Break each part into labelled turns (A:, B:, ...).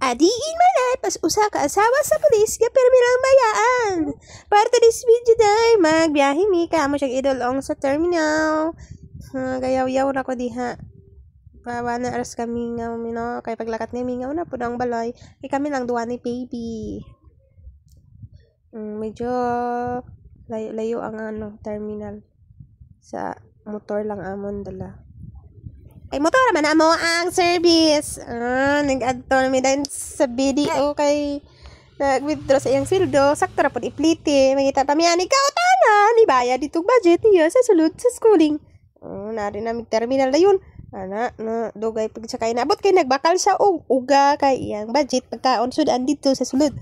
A: Adiin manay pas usa ka asawa sa pulis nga permi lang bayaan. Para this video day magbiyahe mi kamo siya idolong sa terminal. Gayaw-yaw na ko diha. Pawa na aras kami nga no kay paglakat nga mi nga una pud ang balay. Kay kami lang duwa ni baby. Medyo layo ang terminal. Sa motor lang amon dala. Ay, motor man amo ang service. Nag-add to namin dahil sa video kay nag-withdraw sa iyang sildo. Sakto na po ipliti. Mangita pa miyan, ikaw tana. Ni bayad dito budget niya sa sulod sa schooling. Nari na terminal na yun. Dugay pag siya kay nabot kay nagbakal siya og uga kay iyang budget pagkaon sudan dito sa sulod.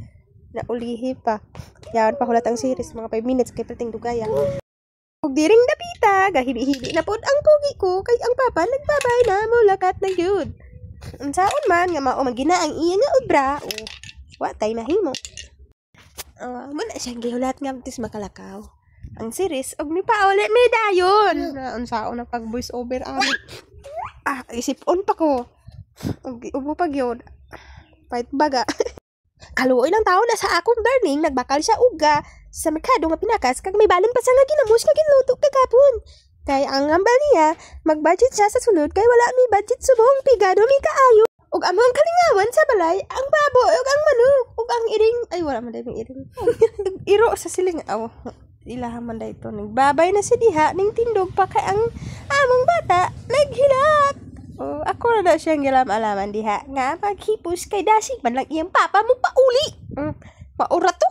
A: Naulihi pa. Yan pa hulat ang series mga 5 minutes kay pating dugaya. Ug diring dapita, gahibi-hibi na pod ang pugi ko kay ang papa nagbabay na mulakat na gyud. Unsaon man nga mao magina ang iya nga obra, wa tay mahimo. Mo na siyang gihulat nga tis makalakaw. Ang series og ni pauli mi dayon. Unsaon na pag voice over ani. Isip-on pa ko. Og ubo pa gyud. Fight baga. Kaluoy lang taon na sa akong darling nagbakal siya uga sa merkado nga pinakas kag may balon pa sa nga ginamos nga ginluto kagapon. Kay ang ambal niya mag-budget siya sa sunod kay wala mi budget subong pigado mi kaayo. Ug among kalingawan sa balay ang baboy ug ang manok ug ang iring ay wala man dayong iring. Iro sa siling ilaha man day to nagbabay na si diha ning tindog pa kay ang among bata naghilak. Ako na siyang gilam-alaman diha nga paghipos kay dasig man lang iyang papa mo pauli. Maura to.